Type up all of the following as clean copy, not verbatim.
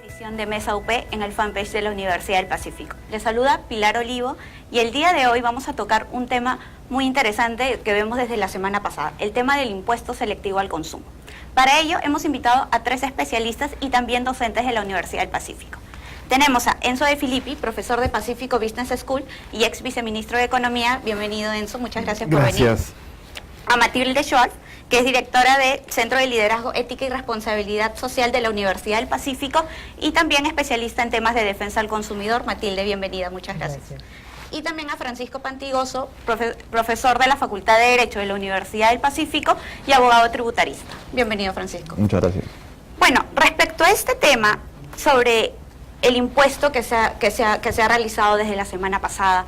edición de Mesa UP en el fanpage de la Universidad del Pacífico. Les saluda Pilar Olivo y el día de hoy vamos a tocar un tema muy interesante que vemos desde la semana pasada, el tema del impuesto selectivo al consumo. Para ello hemos invitado a 3 especialistas y también docentes de la Universidad del Pacífico. Tenemos a Enzo De Filippi, profesor de Pacifico Business School y ex viceministro de Economía. Bienvenido, Enzo, muchas gracias por venir. Gracias. A Matilde Schwartz, que es directora de Centro de Liderazgo, Ética y Responsabilidad Social de la Universidad del Pacífico y también especialista en temas de defensa al consumidor. Matilde, bienvenida, muchas gracias. Y también a Francisco Pantigoso, profesor de la Facultad de Derecho de la Universidad del Pacífico y abogado tributarista. Bienvenido, Francisco. Muchas gracias. Bueno, respecto a este tema sobre el impuesto que se ha realizado desde la semana pasada,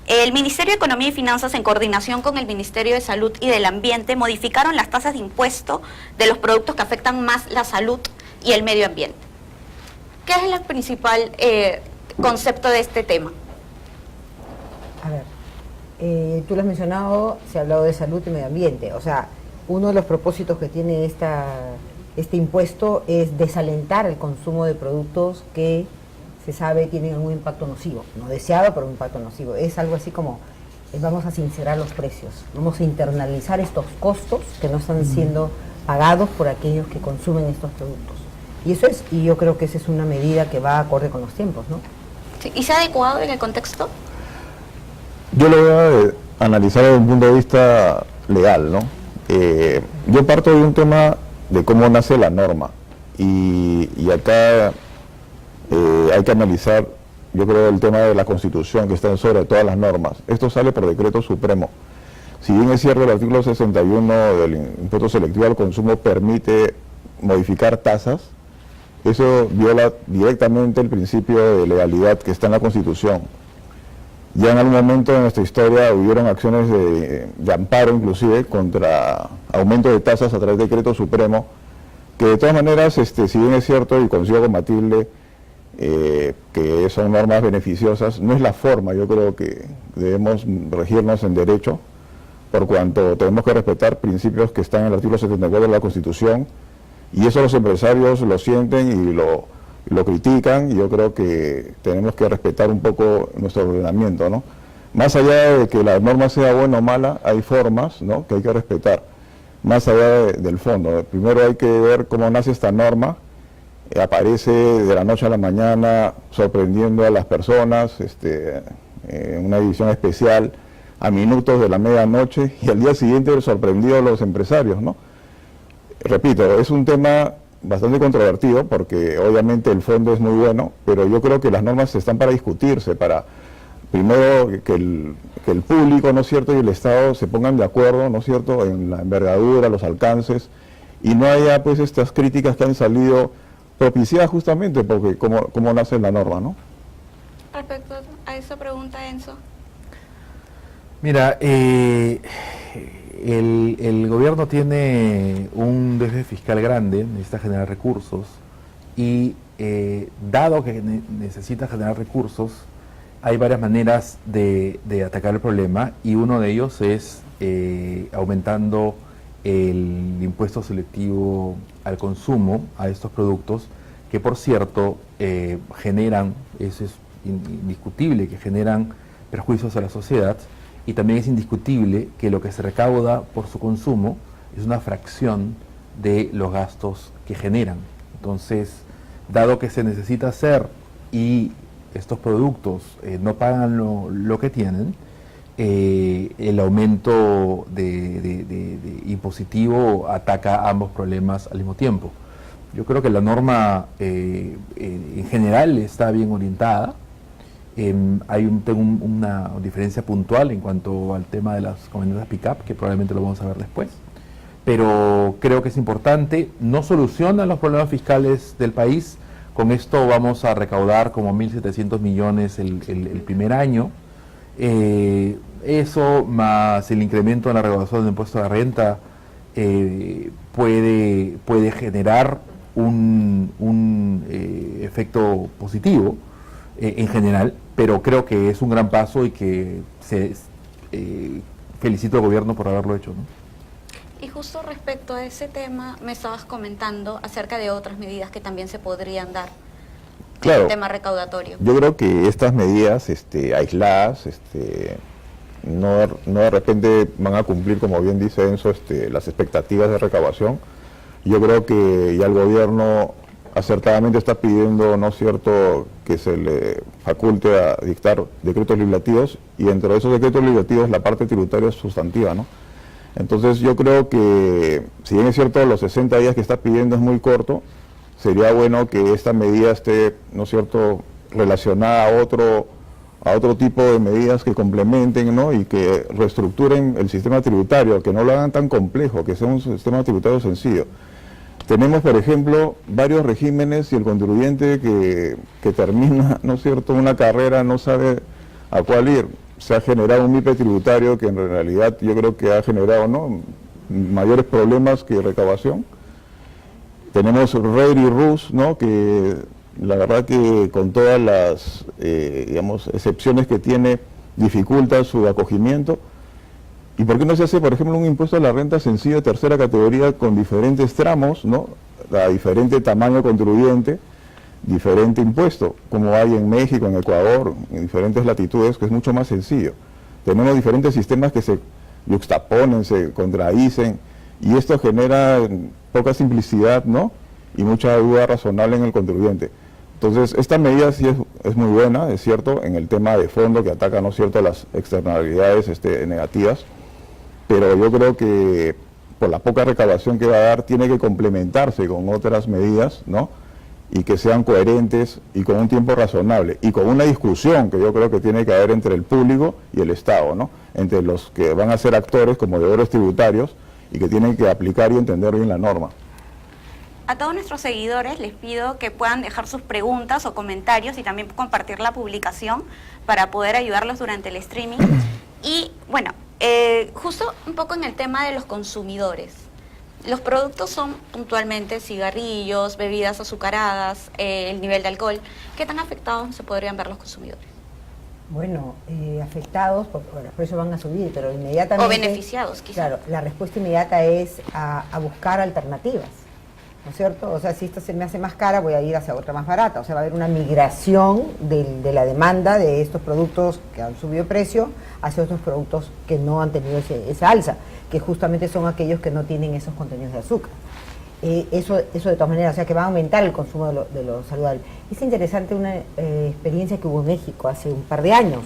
el Ministerio de Economía y Finanzas, en coordinación con el Ministerio de Salud y del Ambiente, modificaron las tasas de impuesto de los productos que afectan más la salud y el medio ambiente. ¿Qué es el principal concepto de este tema? A ver, tú lo has mencionado, se ha hablado de salud y medio ambiente. O sea, uno de los propósitos que tiene este impuesto es desalentar el consumo de productos que se sabe tienen algún impacto nocivo, no deseado, pero un impacto nocivo. Es algo así como, vamos a sincerar los precios, vamos a internalizar estos costos que no están siendo pagados por aquellos que consumen estos productos. Y eso es, y yo creo que esa es una medida que va acorde con los tiempos, ¿no? Sí, ¿y se ha adecuado en el contexto? Yo lo voy a analizar desde un punto de vista legal, ¿no? Yo parto de un tema de cómo nace la norma y acá hay que analizar, yo creo, el tema de la Constitución que está sobre todas las normas. Esto sale por decreto supremo. Si bien es cierto, el artículo 61 del impuesto selectivo al consumo permite modificar tasas, eso viola directamente el principio de legalidad que está en la Constitución. Ya en algún momento en nuestra historia hubieron acciones de amparo inclusive contra aumento de tasas a través de decreto supremo, que de todas maneras, si bien es cierto y consigo combatirle, que son normas beneficiosas, no es la forma. Yo creo que debemos regirnos en derecho, por cuanto tenemos que respetar principios que están en el artículo 74 de la Constitución, y eso los empresarios lo sienten y lo critican, y yo creo que tenemos que respetar un poco nuestro ordenamiento, ¿no? Más allá de que la norma sea buena o mala, hay formas, ¿no?, que hay que respetar, más allá del fondo. Primero hay que ver cómo nace esta norma. Aparece de la noche a la mañana sorprendiendo a las personas, en una edición especial a minutos de la medianoche, y al día siguiente sorprendió a los empresarios, ¿no? Repito, es un tema bastante controvertido porque obviamente el fondo es muy bueno, pero yo creo que las normas están para discutirse, para primero que el público, ¿no es cierto?, y el Estado se pongan de acuerdo, ¿no es cierto?, en la envergadura, los alcances, y no haya pues estas críticas que han salido propiciada justamente porque cómo nace la norma, ¿no? Respecto a esa pregunta, Enzo. Mira, el gobierno tiene un déficit fiscal grande, necesita generar recursos y dado que necesita generar recursos, hay varias maneras de atacar el problema, y uno de ellos es aumentando el impuesto selectivo al consumo a estos productos, que por cierto generan, eso es indiscutible, que generan perjuicios a la sociedad, y también es indiscutible que lo que se recauda por su consumo es una fracción de los gastos que generan. Entonces, dado que se necesita hacer y estos productos no pagan lo que tienen, el aumento de impositivo ataca ambos problemas al mismo tiempo. Yo creo que la norma en general está bien orientada. Tengo una diferencia puntual en cuanto al tema de las camionetas pick-up, que probablemente lo vamos a ver después, pero creo que es importante. No soluciona los problemas fiscales del país. Con esto vamos a recaudar como 1.700 millones el primer año. Eso más el incremento en la recaudación del impuesto de renta puede generar un efecto positivo en general, pero creo que es un gran paso y que felicito al gobierno por haberlo hecho, ¿no? Y justo respecto a ese tema, me estabas comentando acerca de otras medidas que también se podrían dar. Claro. el tema recaudatorio. Yo creo que estas medidas aisladas, no de repente van a cumplir, como bien dice Enzo, las expectativas de recaudación. Yo creo que ya el gobierno acertadamente está pidiendo, ¿no es cierto?, que se le faculte a dictar decretos legislativos, y dentro de esos decretos legislativos la parte tributaria es sustantiva, ¿no? Entonces yo creo que, si bien es cierto, los 60 días que está pidiendo es muy corto, sería bueno que esta medida esté, ¿no es cierto?, relacionada a otro tipo de medidas que complementen, ¿no?, y que reestructuren el sistema tributario, que no lo hagan tan complejo, que sea un sistema tributario sencillo. Tenemos, por ejemplo, varios regímenes, y el contribuyente que termina, ¿no es cierto?, una carrera no sabe a cuál ir. Se ha generado un MIPE tributario que en realidad yo creo que ha generado, ¿no?, mayores problemas que recaudación. Tenemos REIR y RUS, ¿no?, que la verdad que con todas las digamos, excepciones que tiene, dificulta su acogimiento. ¿Y por qué no se hace, por ejemplo, un impuesto a la renta sencilla de tercera categoría con diferentes tramos, ¿no?, a diferente tamaño contribuyente, diferente impuesto, como hay en México, en Ecuador, en diferentes latitudes, que es mucho más sencillo? Tenemos diferentes sistemas que se yuxtaponen, se contradicen, y esto genera poca simplicidad, ¿no?, y mucha duda razonable en el contribuyente. Entonces, esta medida sí es muy buena, es cierto, en el tema de fondo que ataca, ¿no es cierto?, las externalidades negativas, pero yo creo que por la poca recaudación que va a dar, tiene que complementarse con otras medidas, ¿no?, y que sean coherentes y con un tiempo razonable, y con una discusión que yo creo que tiene que haber entre el público y el Estado, ¿no?, entre los que van a ser actores como deudores tributarios y que tienen que aplicar y entender bien la norma. A todos nuestros seguidores les pido que puedan dejar sus preguntas o comentarios y también compartir la publicación para poder ayudarlos durante el streaming. Y bueno, justo un poco en el tema de los consumidores. Los productos son puntualmente cigarrillos, bebidas azucaradas, el nivel de alcohol. ¿Qué tan afectados se podrían ver los consumidores? Bueno, afectados, porque los precios van a subir, pero inmediatamente... O beneficiados, quizás. Claro, la respuesta inmediata es a buscar alternativas, ¿no es cierto? O sea, si esta se me hace más cara, voy a ir hacia otra más barata. O sea, va a haber una migración de la demanda de estos productos que han subido precio hacia otros productos que no han tenido esa alza, que justamente son aquellos que no tienen esos contenidos de azúcar. Eso de todas maneras, o sea, que va a aumentar el consumo de lo saludable. Es interesante una experiencia que hubo en México hace un par de años.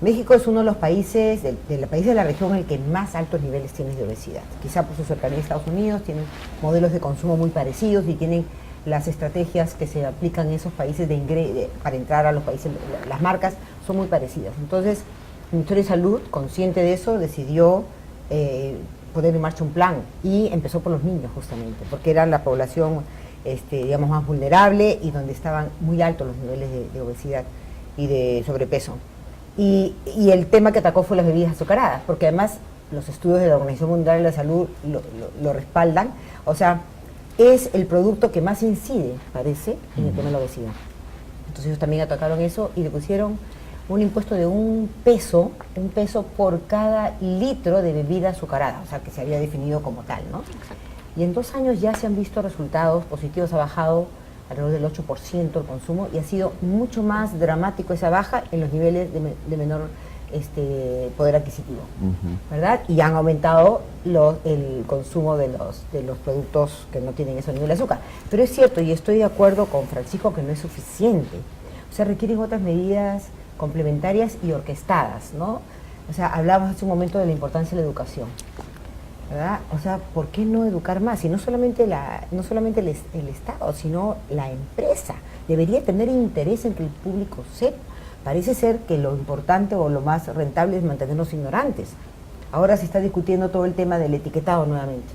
México es uno de los países, de la región en el que más altos niveles tiene de obesidad. Quizá por su cercanía a Estados Unidos, tienen modelos de consumo muy parecidos y tienen las estrategias que se aplican en esos países para entrar a los países, las marcas son muy parecidas. Entonces, el Ministerio de Salud, consciente de eso, decidió poner en marcha un plan, y empezó por los niños justamente, porque era la población digamos, más vulnerable y donde estaban muy altos los niveles de obesidad y de sobrepeso. Y el tema que atacó fue las bebidas azucaradas, porque además los estudios de la Organización Mundial de la Salud lo respaldan. O sea, es el producto que más incide, parece, en el tema de la obesidad. Entonces ellos también atacaron eso y le pusieron un impuesto de un peso por cada litro de bebida azucarada, o sea, que se había definido como tal, ¿no? Exacto. Y en 2 años ya se han visto resultados positivos, ha bajado alrededor del 8% el consumo, y ha sido mucho más dramático esa baja en los niveles de menor poder adquisitivo, ¿verdad? Y han aumentado el consumo de los productos que no tienen ese nivel de azúcar. Pero es cierto, y estoy de acuerdo con Francisco, que no es suficiente. O sea, requieren otras medidas complementarias y orquestadas, ¿no? O sea, hablábamos hace un momento de la importancia de la educación, ¿verdad? O sea, ¿por qué no educar más? Y no solamente el Estado, sino la empresa. Debería tener interés en que el público sepa. Parece ser que lo importante o lo más rentable es mantenernos ignorantes. Ahora se está discutiendo todo el tema del etiquetado nuevamente.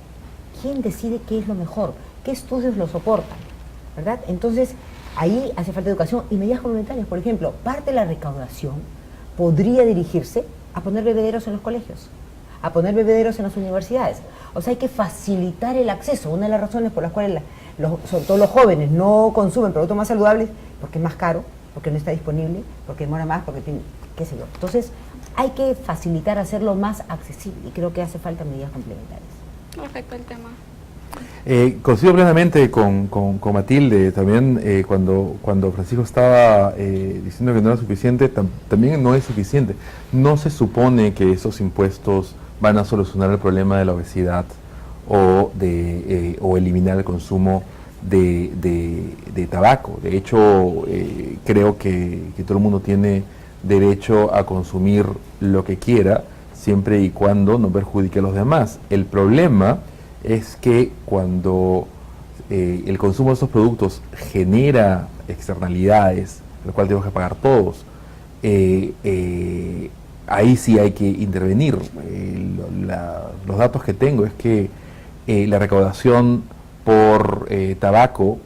¿Quién decide qué es lo mejor? ¿Qué estudios lo soportan? ¿Verdad? Entonces, ahí hace falta educación y medidas complementarias. Por ejemplo, parte de la recaudación podría dirigirse a poner bebederos en los colegios, a poner bebederos en las universidades. O sea, hay que facilitar el acceso. Una de las razones por las cuales, sobre todo los jóvenes, no consumen productos más saludables, porque es más caro, porque no está disponible, porque demora más, porque tiene, qué sé yo. Entonces, hay que facilitar, hacerlo más accesible, y creo que hace falta medidas complementarias. Perfecto el tema. Coincido plenamente con Matilde. También cuando Francisco estaba diciendo que no era suficiente, también no es suficiente. No se supone que esos impuestos van a solucionar el problema de la obesidad o eliminar el consumo de tabaco. De hecho, creo que todo el mundo tiene derecho a consumir lo que quiera, siempre y cuando no perjudique a los demás. El problema es que cuando el consumo de estos productos genera externalidades, lo cual tenemos que pagar todos, ahí sí hay que intervenir. Los datos que tengo es que la recaudación por tabaco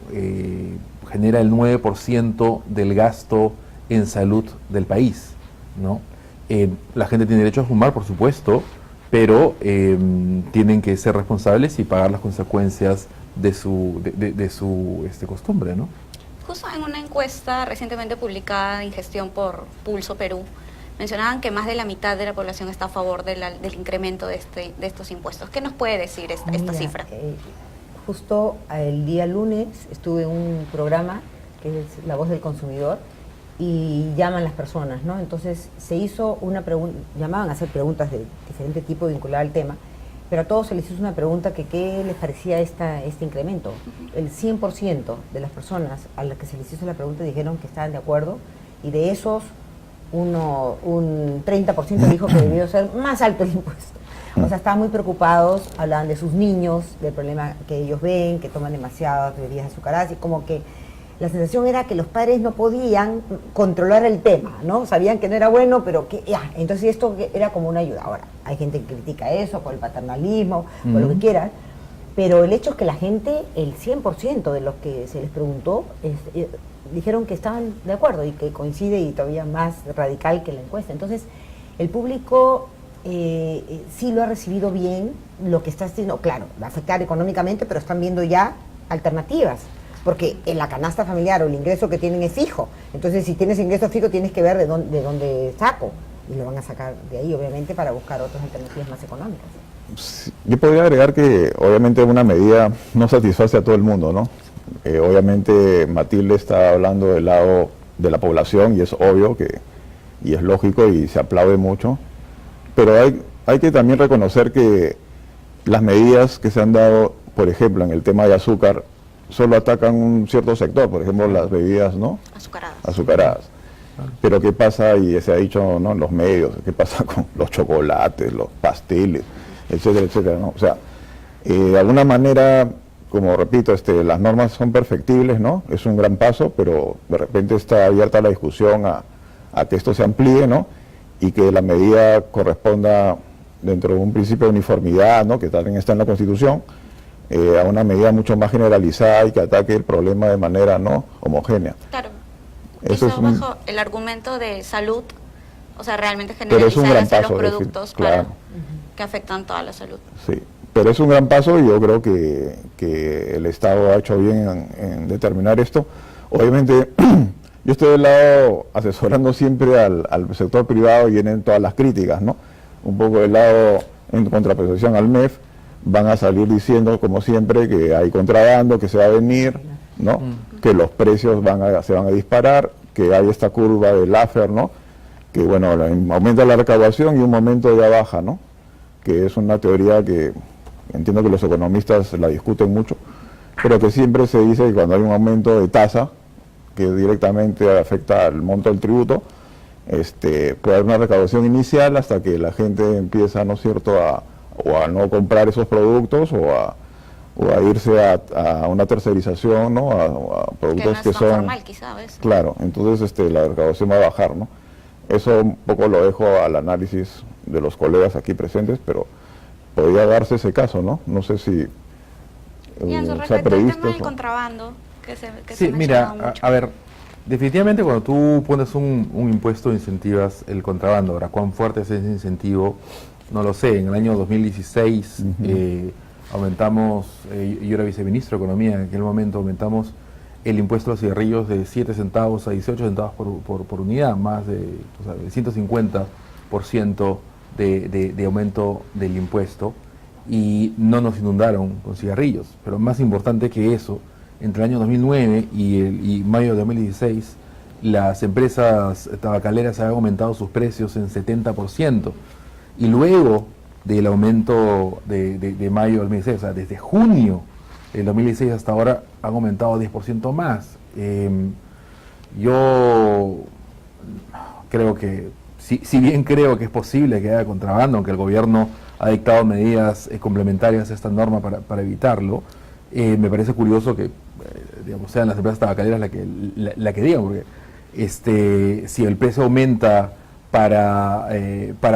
genera el 9% del gasto en salud del país, ¿no? La gente tiene derecho a fumar, por supuesto, pero tienen que ser responsables y pagar las consecuencias de su costumbre, ¿no? Justo en una encuesta recientemente publicada de Ingestión por Pulso Perú, mencionaban que más de la mitad de la población está a favor del incremento de estos impuestos. ¿Qué nos puede decir esta Mira, cifra? Justo el día lunes estuve en un programa que es La Voz del Consumidor y llaman las personas, ¿no? Entonces se hizo una pregunta, llamaban a hacer preguntas de diferente tipo vinculadas al tema, pero a todos se les hizo una pregunta que qué les parecía este incremento. El 100% de las personas a las que se les hizo la pregunta dijeron que estaban de acuerdo, y de esos un 30% dijo que debió ser más alto el impuesto. O sea, estaban muy preocupados, hablaban de sus niños, del problema que ellos ven, que toman demasiadas bebidas azucaradas, y como que la sensación era que los padres no podían controlar el tema, ¿no? Sabían que no era bueno, pero que ya. Entonces esto era como una ayuda. Ahora, hay gente que critica eso por el paternalismo, por lo que quieran, pero el hecho es que la gente, el 100% de los que se les preguntó, dijeron que estaban de acuerdo y que coincide, y todavía más radical que la encuesta. Entonces, el público sí lo ha recibido bien. Lo que está haciendo, claro, va a afectar económicamente, pero están viendo ya alternativas, porque en la canasta familiar o el ingreso que tienen es fijo. Entonces, si tienes ingreso fijo, tienes que ver de dónde saco, y lo van a sacar de ahí, obviamente, para buscar otras alternativas más económicas. Yo podría agregar que obviamente una medida no satisface a todo el mundo, ¿no? Obviamente Matilde está hablando del lado de la población, y es obvio y es lógico y se aplaude mucho, pero hay que también reconocer que las medidas que se han dado, por ejemplo, en el tema de azúcar, solo atacan un cierto sector, por ejemplo, las bebidas, ¿no? Azucaradas. Pero ¿qué pasa? Y se ha dicho, ¿no?, en los medios, ¿qué pasa con los chocolates, los pasteles, etcétera, etcétera, ¿no? O sea, de alguna manera, como repito, las normas son perfectibles, ¿no? Es un gran paso, pero de repente está abierta la discusión a que esto se amplíe, ¿no? Y que la medida corresponda dentro de un principio de uniformidad, ¿no?, que también está en la Constitución, a una medida mucho más generalizada y que ataque el problema de manera no homogénea. Claro. Eso es bajo el argumento de salud, o sea, realmente pero es un gran generalizar paso, los productos, claro, que afectan toda la salud. Sí, pero es un gran paso, y yo creo que el Estado ha hecho bien en determinar esto. Obviamente, yo estoy del lado asesorando siempre al sector privado, y vienen todas las críticas, ¿no? Un poco del lado en contraposición al MEF, van a salir diciendo, como siempre, que hay contrabando, que se va a venir, ¿no? Que los precios se van a disparar, que hay esta curva del Laffer, ¿no? Que, bueno, aumenta la recaudación y un momento ya baja, ¿no? Que es una teoría que entiendo que los economistas la discuten mucho, pero que siempre se dice que cuando hay un aumento de tasa, que directamente afecta al monto del tributo, puede haber una recaudación inicial hasta que la gente empieza, ¿no es cierto?, a no comprar esos productos, o a irse a una tercerización, ¿no?, a productos que son formal, quizá, a veces. Claro, entonces la recaudación va a bajar, ¿no? Eso un poco lo dejo al análisis de los colegas aquí presentes, pero podría darse ese caso, ¿no? No sé si se ha previsto el tema del contrabando que sí, mira, a ver, definitivamente cuando tú pones un impuesto, incentivas el contrabando. Ahora, ¿cuán fuerte es ese incentivo? No lo sé. En el año 2016 aumentamos, yo era viceministro de Economía, en aquel momento aumentamos el impuesto a los cigarrillos de 7 centavos a 18 centavos por unidad, más de, o sea, el 150% de aumento del impuesto. y no nos inundaron con cigarrillos. Pero más importante que eso, entre el año 2009 y mayo de 2016, las empresas tabacaleras han aumentado sus precios en 70%. Y luego del aumento de mayo de 2016, o sea, desde junio del 2016 hasta ahora, han aumentado 10% más. Yo creo que, si bien creo que es posible que haya contrabando, aunque el gobierno ha dictado medidas complementarias a esta norma para evitarlo, me parece curioso que digamos, sean las empresas tabacaleras la que digan, porque si el precio aumenta para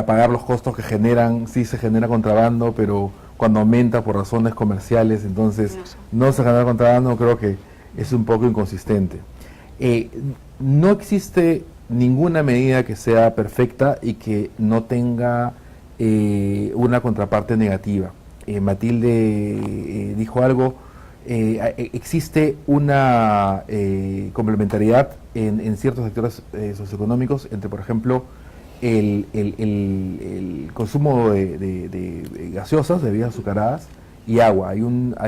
pagar los costos que generan, sí se genera contrabando, pero cuando aumenta por razones comerciales, entonces no se genera contrabando, creo que es un poco inconsistente. No existe ninguna medida que sea perfecta y que no tenga una contraparte negativa. Matilde dijo algo, existe una complementariedad en ciertos sectores socioeconómicos entre, por ejemplo, el consumo de gaseosas, de bebidas azucaradas y agua. Hay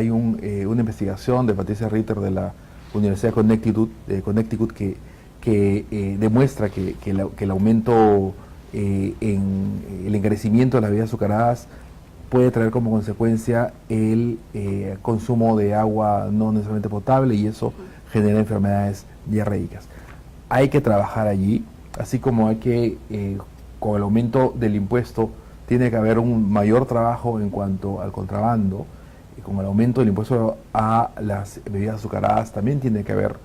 una investigación de Patricia Ritter de la Universidad de Connecticut que demuestra que el aumento en el encarecimiento de las bebidas azucaradas puede traer como consecuencia el consumo de agua no necesariamente potable, y eso genera enfermedades diarreicas. Hay que trabajar allí, así como hay que, con el aumento del impuesto, tiene que haber un mayor trabajo en cuanto al contrabando. Y con el aumento del impuesto a las bebidas azucaradas también tiene que haber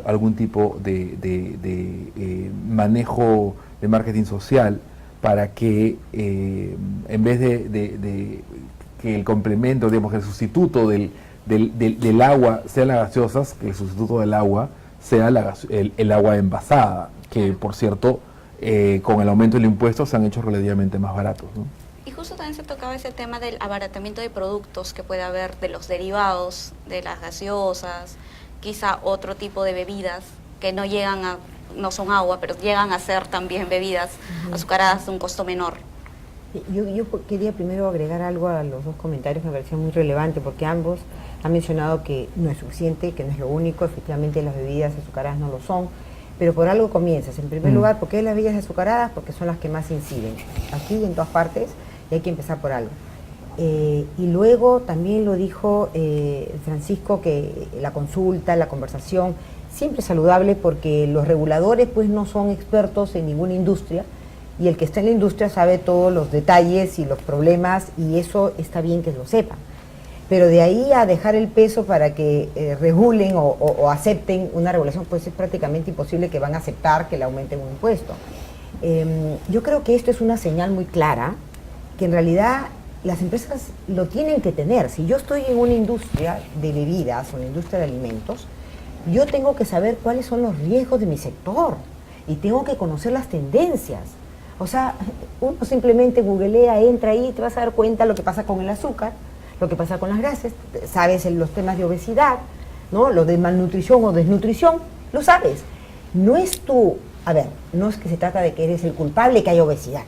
algún tipo de manejo de marketing social para que en vez de que el complemento, digamos, que el sustituto del agua sean las gaseosas, que el sustituto del agua sea el agua envasada, que por cierto con el aumento del impuesto se han hecho relativamente más baratos, ¿no? Y justo también se tocaba ese tema del abaratamiento de productos que puede haber, de los derivados, de las gaseosas, quizá otro tipo de bebidas que no son agua, pero llegan a ser también bebidas azucaradas de un costo menor. Yo quería primero agregar algo a los dos comentarios que me parecían muy relevantes, porque ambos han mencionado que no es suficiente, que no es lo único, efectivamente las bebidas azucaradas no lo son, pero por algo comienzas. En primer lugar, ¿por qué las bebidas azucaradas? Porque son las que más inciden, aquí y en todas partes, y hay que empezar por algo. Y luego también lo dijo Francisco, que la consulta, la conversación, siempre es saludable, porque los reguladores pues no son expertos en ninguna industria, y el que está en la industria sabe todos los detalles y los problemas, y eso está bien que lo sepan. Pero de ahí a dejar el peso para que regulen o acepten una regulación, pues es prácticamente imposible que van a aceptar que le aumenten un impuesto. Yo creo que esto es una señal muy clara, que en realidad las empresas lo tienen que tener. Si yo estoy en una industria de bebidas o en la industria de alimentos, yo tengo que saber cuáles son los riesgos de mi sector y tengo que conocer las tendencias. O sea, uno simplemente googlea, entra ahí y te vas a dar cuenta lo que pasa con el azúcar, lo que pasa con las grasas, sabes los temas de obesidad, ¿no? Lo de malnutrición o desnutrición, lo sabes. No es no es que se trata de que eres el culpable que haya obesidad,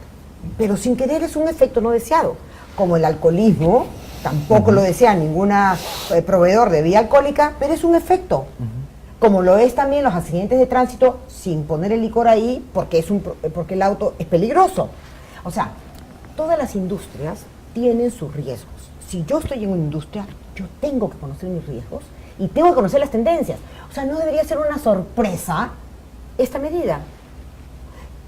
pero sin querer es un efecto no deseado. Como el alcoholismo, tampoco lo desea ningún proveedor de bebida alcohólica, pero es un efecto. Como lo es también los accidentes de tránsito, sin poner el licor ahí, porque el auto es peligroso. O sea, todas las industrias tienen sus riesgos. Si yo estoy en una industria, yo tengo que conocer mis riesgos y tengo que conocer las tendencias. O sea, no debería ser una sorpresa esta medida.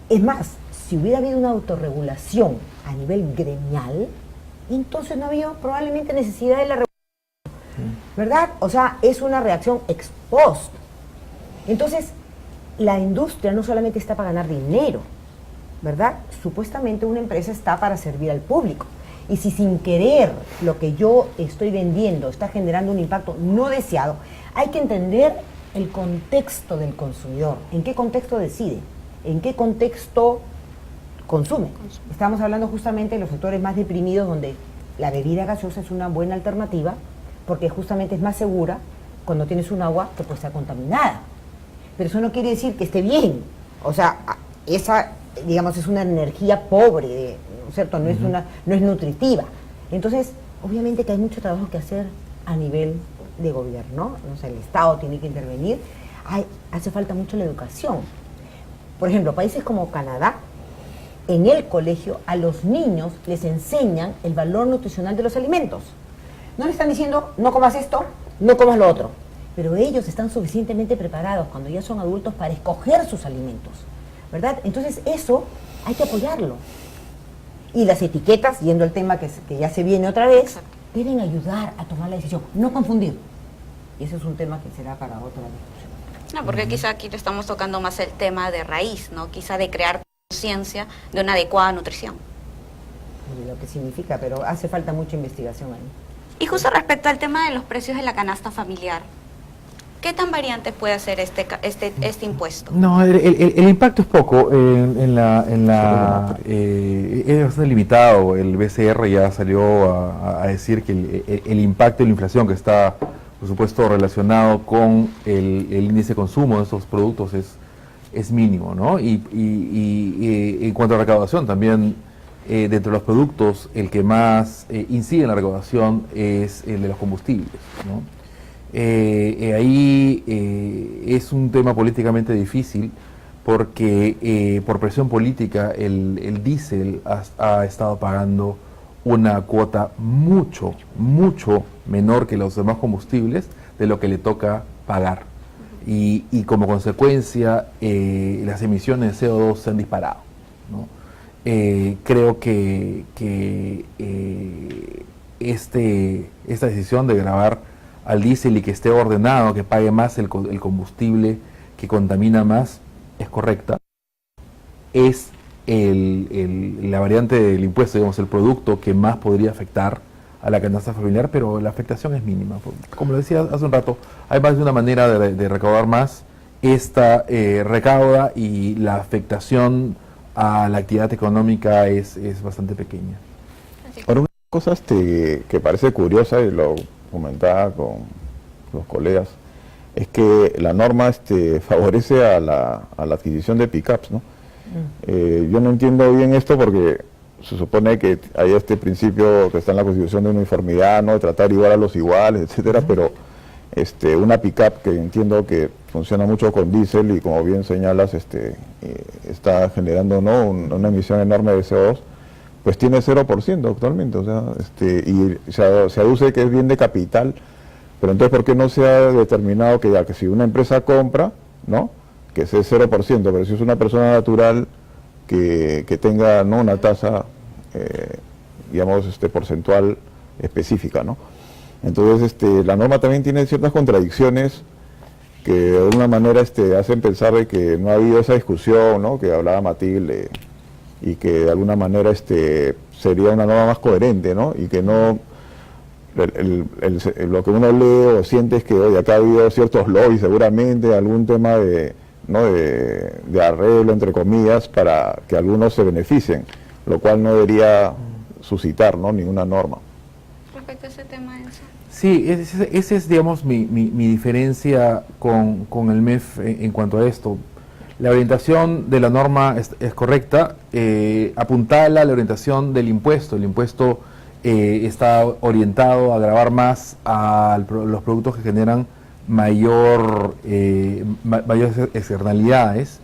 Es más, si hubiera habido una autorregulación a nivel gremial, entonces no había probablemente necesidad de la regulación, ¿verdad? O sea, es una reacción ex post. Entonces, la industria no solamente está para ganar dinero, ¿verdad? Supuestamente una empresa está para servir al público. Y si sin querer lo que yo estoy vendiendo está generando un impacto no deseado, hay que entender el contexto del consumidor. ¿En qué contexto decide? ¿En qué contexto consume? Estamos hablando justamente de los sectores más deprimidos, donde la bebida gaseosa es una buena alternativa, porque justamente es más segura cuando tienes un agua que puede estar contaminada. Pero eso no quiere decir que esté bien. O sea, esa digamos, es una energía pobre, ¿no es cierto? No es no es nutritiva. Entonces, obviamente que hay mucho trabajo que hacer a nivel de gobierno, o sea, el Estado tiene que intervenir. Hace falta mucho la educación. Por ejemplo, países como Canadá, en el colegio a los niños les enseñan el valor nutricional de los alimentos. No le están diciendo, no comas esto, no comas lo otro. Pero ellos están suficientemente preparados cuando ya son adultos para escoger sus alimentos, ¿verdad? Entonces eso hay que apoyarlo. Y las etiquetas, yendo al tema que ya se viene otra vez, deben ayudar a tomar la decisión, no confundir. Y ese es un tema que será para otra discusión. No, porque quizá aquí estamos tocando más el tema de raíz, ¿no? Quizá de crear conciencia de una adecuada nutrición. Y lo que significa, pero hace falta mucha investigación ahí. Y justo respecto al tema de los precios de la canasta familiar, ¿qué tan variante puede ser este impuesto? No, el impacto es poco. Es bastante limitado. El BCR ya salió a decir que el impacto de la inflación, que está, por supuesto, relacionado con el índice de consumo de estos productos, es mínimo, ¿no? Y en cuanto a recaudación, también dentro de los productos, el que más incide en la recaudación es el de los combustibles, ¿no? Ahí es un tema políticamente difícil porque por presión política el diésel ha estado pagando una cuota mucho menor que los demás combustibles de lo que le toca pagar. Y como consecuencia las emisiones de CO2 se han disparado, ¿no? Creo que esta decisión de gravar al diésel y que esté ordenado, que pague más el combustible que contamina más, es correcta. Es la variante del impuesto, digamos, el producto que más podría afectar a la canasta familiar, pero la afectación es mínima. Como lo decía hace un rato, hay más de una manera de recaudar más. Esta recauda y la afectación a la actividad económica es bastante pequeña. Ahora, una cosa que parece curiosa, y lo comentaba con los colegas, es que la norma favorece a la adquisición de pickups, ¿no? Yo no entiendo bien esto porque se supone que hay este principio que está en la Constitución de uniformidad, ¿no? De tratar igual a los iguales, etcétera, pero una pickup que entiendo que funciona mucho con diésel y como bien señalas, está generando, ¿no? una emisión enorme de CO2, pues tiene 0% actualmente, o sea, y se aduce que es bien de capital, pero entonces ¿por qué no se ha determinado que ya que si una empresa compra, ¿no? Que sea 0%, pero si es una persona natural que tenga, ¿no? Una tasa, digamos, porcentual específica, ¿no? Entonces, la norma también tiene ciertas contradicciones que de alguna manera hacen pensar de que no ha habido esa discusión, ¿no? Que hablaba Matilde, y que de alguna manera sería una norma más coherente, ¿no? Y que no lo que uno lee o siente es que oye, acá ha habido ciertos lobbies seguramente, algún tema de arreglo entre comillas para que algunos se beneficien, lo cual no debería suscitar, ¿no? Ninguna norma. Respecto a ese tema, Enzo. Sí, esa es, digamos, mi diferencia con el MEF en cuanto a esto. La orientación de la norma es correcta, apuntala la orientación del impuesto. El impuesto está orientado a gravar más a los productos que generan mayores externalidades.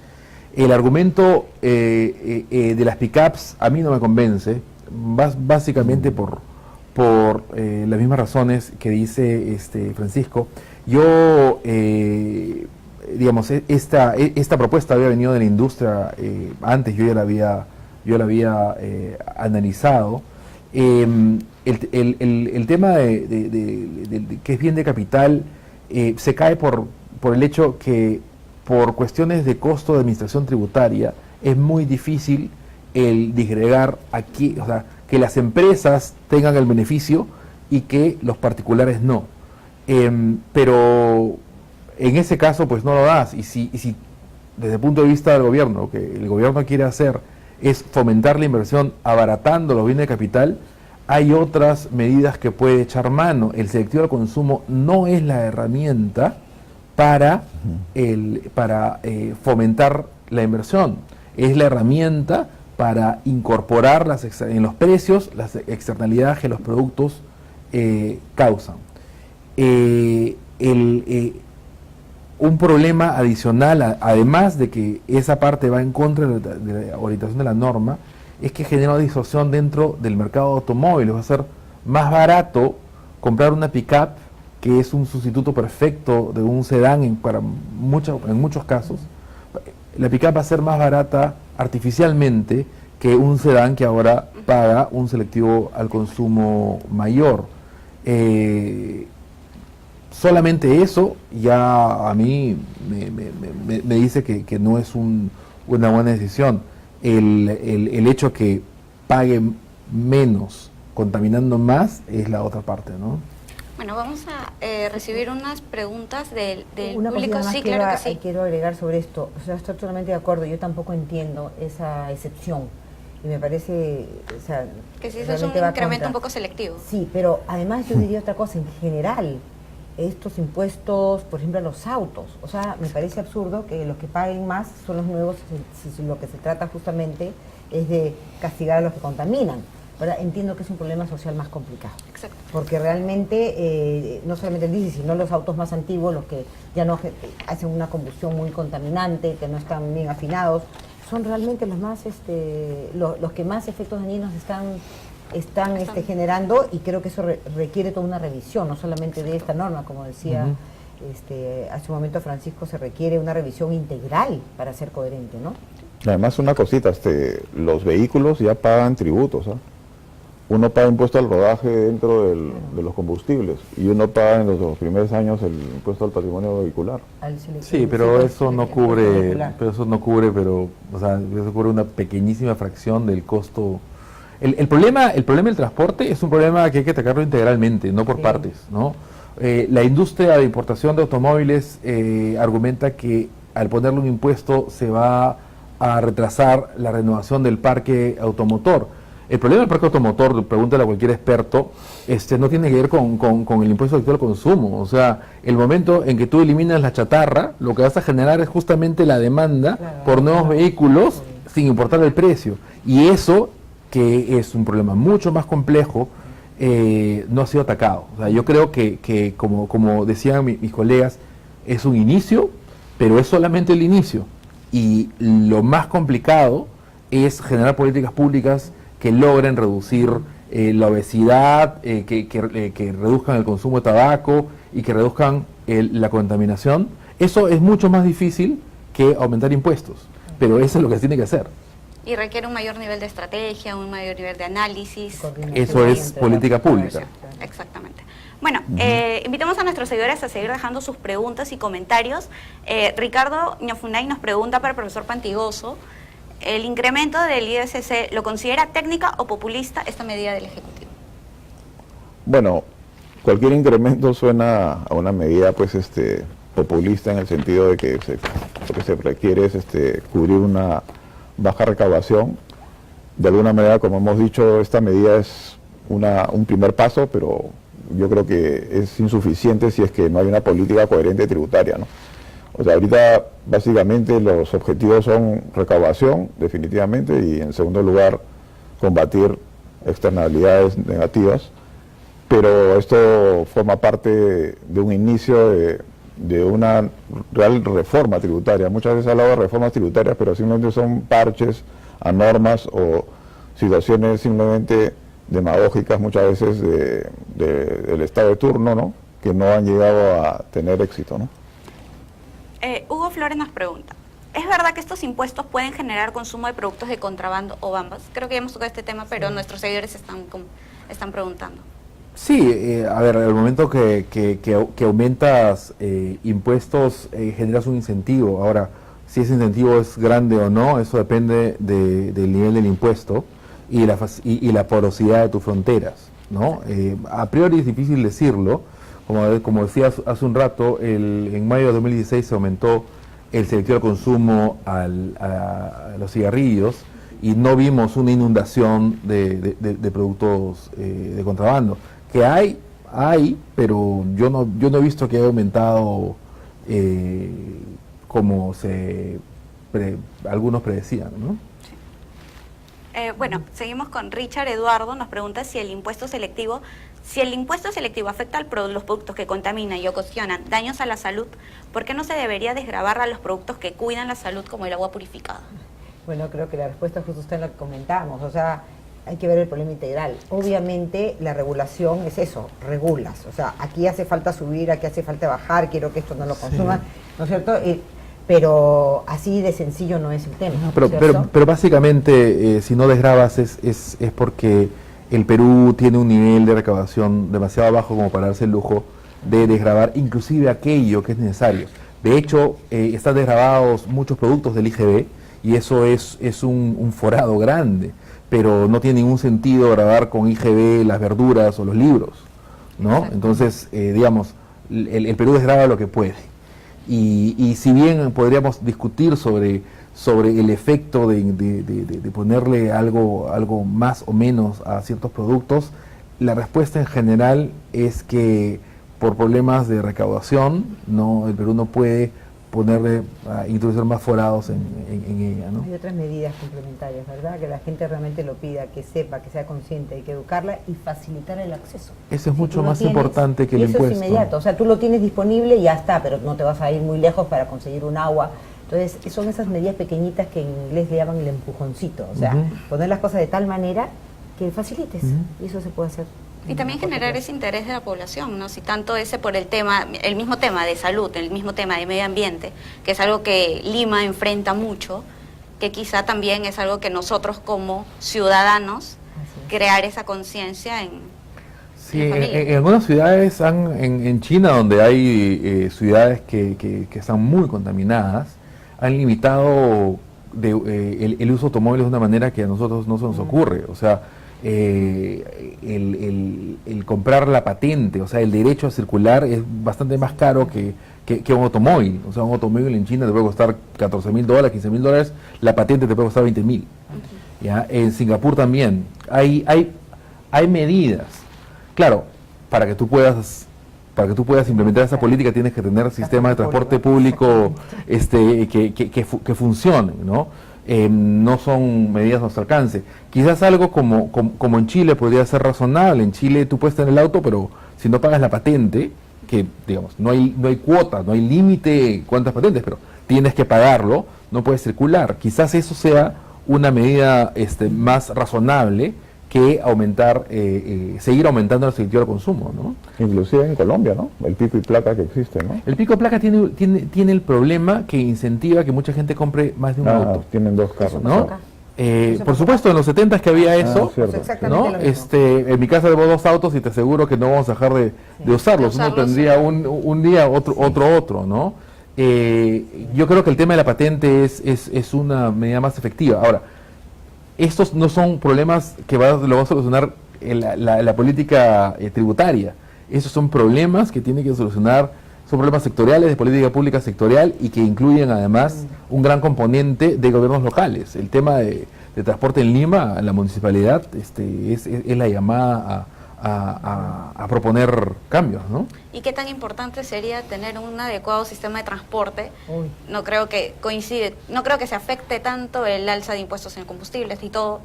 El argumento de las pickups a mí no me convence, básicamente por las mismas razones que dice Francisco. Yo, digamos, esta propuesta había venido de la industria antes, yo ya la había analizado. El tema de que es bien de capital se cae por el hecho que por cuestiones de costo de administración tributaria es muy difícil el disgregar aquí, o sea, que las empresas tengan el beneficio y que los particulares no. Pero en ese caso pues no lo das, y si desde el punto de vista del gobierno, lo que el gobierno quiere hacer es fomentar la inversión abaratando los bienes de capital, hay otras medidas que puede echar mano. El selectivo al consumo no es la herramienta para fomentar la inversión. es la herramienta para incorporar en los precios las externalidades que los productos causan. Un problema adicional, además de que esa parte va en contra de la orientación de la norma, es que genera una distorsión dentro del mercado de automóviles. Va a ser más barato comprar una pick-up, que es un sustituto perfecto de un sedán en muchos casos. La pick-up va a ser más barata artificialmente que un sedán que ahora paga un selectivo al consumo mayor. Solamente eso ya a mí me dice que no es una buena decisión. El hecho que pague menos contaminando más es la otra parte, ¿no? Bueno, vamos a recibir unas preguntas del Una público. cosita más Sí, claro que sí. quiero agregar sobre esto. O sea, estoy totalmente de acuerdo. Yo tampoco entiendo esa excepción. Y me parece, o sea, Que sí, eso es un realmente va incremento contra. un poco selectivo. Sí, pero además yo diría otra cosa. En general, estos impuestos, por ejemplo, a los autos. O sea, me parece absurdo que los que paguen más son los nuevos, si lo que se trata justamente es de castigar a los que contaminan. ¿Verdad? Entiendo que es un problema social más complicado. Exacto. Porque realmente, no solamente el diésel, sino los autos más antiguos, los que ya no hacen una combustión muy contaminante, que no están bien afinados, son realmente los más, los que más efectos dañinos están generando, y creo que eso requiere toda una revisión, no solamente de esta norma, como decía hace un momento Francisco, se requiere una revisión integral para ser coherente, ¿no? Además, una cosita, los vehículos ya pagan tributos, ¿ah? Uno paga impuesto al rodaje dentro de los combustibles, y uno paga en los primeros años el impuesto al patrimonio vehicular. Sí, pero eso no cubre, o sea, eso cubre una pequeñísima fracción del costo. El problema del transporte es un problema que hay que atacarlo integralmente, no por partes, ¿no? La industria de importación de automóviles argumenta que al ponerle un impuesto se va a retrasar la renovación del parque automotor. El problema del parque automotor, pregúntale a cualquier experto, no tiene que ver con el impuesto directo al consumo. O sea, el momento en que tú eliminas la chatarra, lo que vas a generar es justamente la demanda por nuevos vehículos sin importar el precio. Y eso, que es un problema mucho más complejo, no ha sido atacado. O sea, yo creo que como decían mis colegas, es un inicio, pero es solamente el inicio. Y lo más complicado es generar políticas públicas que logren reducir la obesidad, que reduzcan el consumo de tabaco y que reduzcan la contaminación. Eso es mucho más difícil que aumentar impuestos, pero eso es lo que se tiene que hacer. Y requiere un mayor nivel de estrategia, un mayor nivel de análisis. Eso es política pública. Exactamente. Bueno, invitamos a nuestros seguidores a seguir dejando sus preguntas y comentarios. Ricardo Ñofunay nos pregunta para el profesor Pantigoso, ¿el incremento del ISC lo considera técnica o populista esta medida del Ejecutivo? Bueno, cualquier incremento suena a una medida populista, en el sentido de que lo que se requiere es cubrir una baja recaudación. De alguna manera, como hemos dicho, esta medida es un primer paso, pero yo creo que es insuficiente si es que no hay una política coherente tributaria, ¿no? O sea, ahorita básicamente los objetivos son recaudación, definitivamente, y en segundo lugar combatir externalidades negativas, pero esto forma parte de un inicio de una real reforma tributaria. Muchas veces se ha hablado de reformas tributarias, pero simplemente son parches a normas o situaciones simplemente demagógicas muchas veces del Estado de turno, ¿no?, que no han llegado a tener éxito, ¿no? Hugo Flores nos pregunta, ¿es verdad que estos impuestos pueden generar consumo de productos de contrabando o bambas? Creo que ya hemos tocado este tema, pero nuestros seguidores están preguntando. Sí, a ver, al momento que aumentas impuestos, generas un incentivo. Ahora, si ese incentivo es grande o no, eso depende del nivel del impuesto y la porosidad de tus fronteras, ¿no? A priori es difícil decirlo. Como decía hace un rato, en mayo de 2016 se aumentó el selectivo al consumo a los cigarrillos y no vimos una inundación de productos de contrabando. Que hay, pero yo no he visto que haya aumentado como se algunos predecían, ¿no? Bueno, seguimos con Richard Eduardo, nos pregunta si el impuesto selectivo afecta los productos que contaminan y ocasionan daños a la salud, ¿por qué no se debería desgravar a los productos que cuidan la salud como el agua purificada? Bueno, creo que la respuesta justo está en lo que comentamos, o sea, hay que ver el problema integral. Obviamente la regulación es eso, regulas, o sea, aquí hace falta subir, aquí hace falta bajar, quiero que esto no lo consuman, ¿no es cierto? Pero así de sencillo no es el tema. Pero básicamente, si no desgravas es porque el Perú tiene un nivel de recaudación demasiado bajo como para darse el lujo de desgravar inclusive aquello que es necesario. De hecho, están desgravados muchos productos del IGB y eso es un forado grande, pero no tiene ningún sentido grabar con IGB las verduras o los libros, ¿no? Exacto. Entonces, digamos, el Perú desgrava lo que puede. Y si bien podríamos discutir sobre el efecto de ponerle algo más o menos a ciertos productos, la respuesta en general es que por problemas de recaudación, el Perú no puede introducir más forados en ella, ¿no? Hay otras medidas complementarias, ¿verdad? Que la gente realmente lo pida, que sepa, que sea consciente, hay que educarla y facilitar el acceso. Eso es mucho más importante que el impuesto. Eso es inmediato, o sea, tú lo tienes disponible y ya está, pero no te vas a ir muy lejos para conseguir un agua. Entonces, son esas medidas pequeñitas que en inglés le llaman el empujoncito, o sea, poner las cosas de tal manera que facilites, y eso se puede hacer. Y también generar ese interés de la población, ¿no? Si tanto ese por el mismo tema de salud, el mismo tema de medio ambiente, que es algo que Lima enfrenta mucho, que quizá también es algo que nosotros como ciudadanos, crear esa conciencia en en algunas ciudades, en China, donde hay ciudades que están muy contaminadas, han limitado el uso de automóviles de una manera que a nosotros no se nos ocurre, o sea, el comprar la patente, o sea, el derecho a circular es bastante más caro que un automóvil. O sea, un automóvil en China te puede costar $14,000, $15,000, la patente te puede costar $20,000. ¿Ya? En Singapur también hay medidas. Claro, para que tú puedas implementar esa política tienes que tener sistemas de transporte público que funcionen, ¿no? No son medidas a nuestro alcance. Quizás algo como en Chile podría ser razonable. En Chile tú puedes tener el auto, pero si no pagas la patente, que digamos, no hay cuota, no hay límite cuántas patentes, pero tienes que pagarlo, no puedes circular. Quizás eso sea una medida más razonable que seguir aumentando el selectivo de consumo, ¿no? Inclusive en Colombia, ¿no? El pico y placa que existe, ¿no? El pico y placa tiene el problema que incentiva que mucha gente compre más de un auto. Tienen dos carros, ¿no? Por supuesto, en los 70s que había eso, ¿no? En mi casa tengo 2 autos y te aseguro que no vamos a dejar de usarlos. Uno tendría un día, otro, ¿no? Yo creo que el tema de la patente es una medida más efectiva. Ahora, estos no son problemas que lo va a solucionar la política tributaria. Esos son problemas que tiene que solucionar, son problemas sectoriales, de política pública sectorial, y que incluyen además un gran componente de gobiernos locales. El tema de transporte en Lima, la municipalidad es la llamada a proponer cambios, ¿no? ¿Y qué tan importante sería tener un adecuado sistema de transporte? No creo que se afecte tanto el alza de impuestos en combustibles y todo,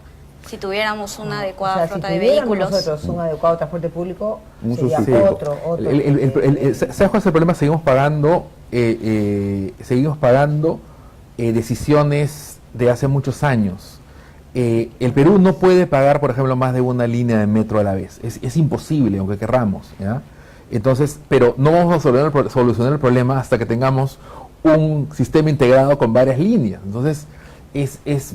si tuviéramos una adecuada flota de vehículos. Nosotros un adecuado transporte público sería otro. ¿Sabes cuál es el problema? Seguimos pagando decisiones de hace muchos años. El Perú no puede pagar, por ejemplo, más de una línea de metro a la vez. Es imposible, aunque querramos, ¿ya? Entonces, pero no vamos a solucionar el problema hasta que tengamos un sistema integrado con varias líneas. Entonces, es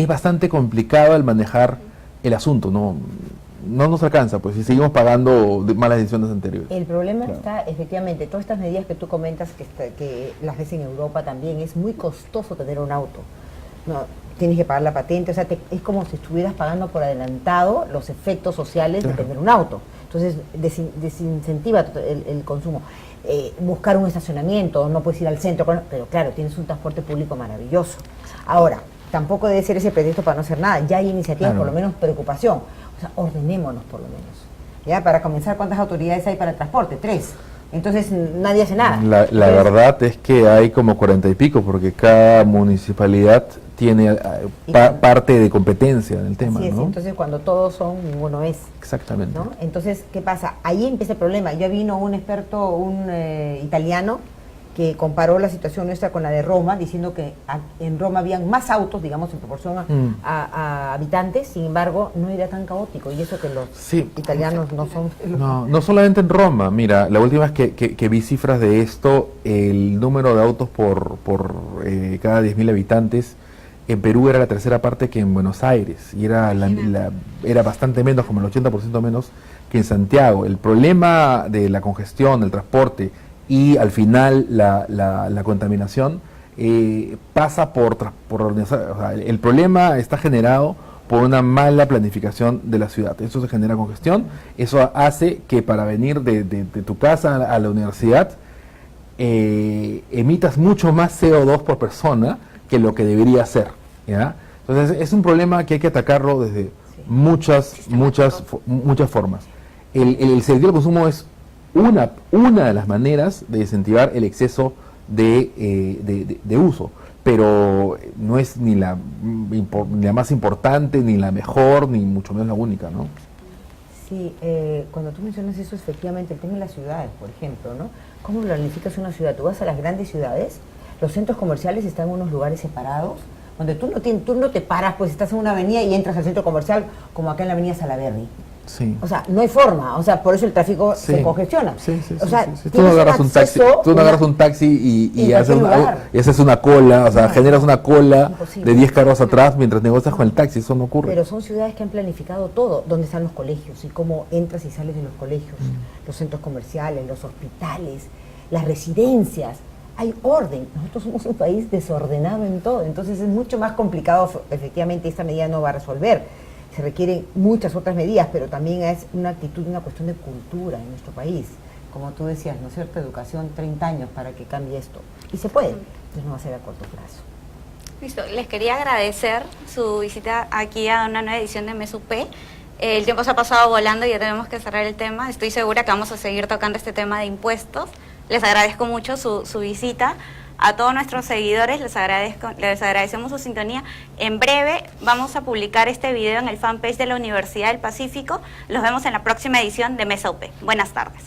bastante complicado el manejar el asunto, no nos alcanza, pues, si seguimos pagando malas decisiones anteriores. El problema está, efectivamente, todas estas medidas que tú comentas, que las ves en Europa también, es muy costoso tener un auto. No, tienes que pagar la patente, o sea, es como si estuvieras pagando por adelantado los efectos sociales de tener un auto. Entonces, desincentiva el consumo. Buscar un estacionamiento, no puedes ir al centro, pero claro, tienes un transporte público maravilloso. Ahora, tampoco debe ser ese pretexto para no hacer nada, ya hay iniciativas, por lo menos preocupación. O sea, ordenémonos por lo menos. Ya, para comenzar, ¿cuántas autoridades hay para el transporte? 3. Entonces nadie hace nada. La Entonces, verdad es que hay como 40 y pico, porque cada municipalidad tiene parte de competencia en el tema, así es, ¿no? entonces cuando todos son, ninguno es. Exactamente. ¿No? Entonces, ¿qué pasa? Ahí empieza el problema. Ya vino un experto, un italiano, que comparó la situación nuestra con la de Roma, diciendo que en Roma habían más autos, digamos, en proporción a habitantes, sin embargo, no era tan caótico, y eso que los italianos no son... No solamente en Roma. Mira, la última vez que vi cifras de esto, el número de autos por cada 10.000 habitantes en Perú era la tercera parte que en Buenos Aires, y era era bastante menos, como el 80% menos que en Santiago. El problema de la congestión, del transporte y al final la contaminación pasa por organizar. O sea, el problema está generado por una mala planificación de la ciudad. Eso se genera congestión, eso hace que para venir de tu casa a la universidad emitas mucho más CO2 por persona que lo que debería ser, ¿ya? Entonces es un problema que hay que atacarlo desde muchas formas. El sentido del consumo es una de las maneras de incentivar el exceso de uso, pero no es ni la más importante, ni la mejor, ni mucho menos la única, ¿no? Sí, cuando tú mencionas eso, efectivamente, el tema de las ciudades, por ejemplo, ¿no? ¿Cómo planificas una ciudad? Tú vas a las grandes ciudades, los centros comerciales están en unos lugares separados, donde tú no te paras, pues estás en una avenida y entras al centro comercial, como acá en la avenida Salaberry. Sí. O sea, no hay forma, o sea, por eso el tráfico se congestiona. O sea, tú no agarras un taxi y haces una cola, o sea, generas una cola imposible. de 10 carros atrás mientras negocias con el taxi, eso no ocurre. Pero son ciudades que han planificado todo, dónde están los colegios y cómo entras y sales de los colegios, los centros comerciales, los hospitales, las residencias. Hay orden. Nosotros somos un país desordenado en todo, entonces es mucho más complicado. Efectivamente, esta medida no va a resolver. Se requieren muchas otras medidas, pero también es una actitud, una cuestión de cultura en nuestro país. Como tú decías, ¿no es cierto? Educación, 30 años para que cambie esto. Y se puede, pero no va a ser a corto plazo. Listo. Les quería agradecer su visita aquí a una nueva edición de MESUP. El tiempo se ha pasado volando y ya tenemos que cerrar el tema. Estoy segura que vamos a seguir tocando este tema de impuestos. Les agradezco mucho su visita. A todos nuestros seguidores les agradecemos su sintonía. En breve vamos a publicar este video en el fanpage de la Universidad del Pacífico. Los vemos en la próxima edición de Mesa UP. Buenas tardes.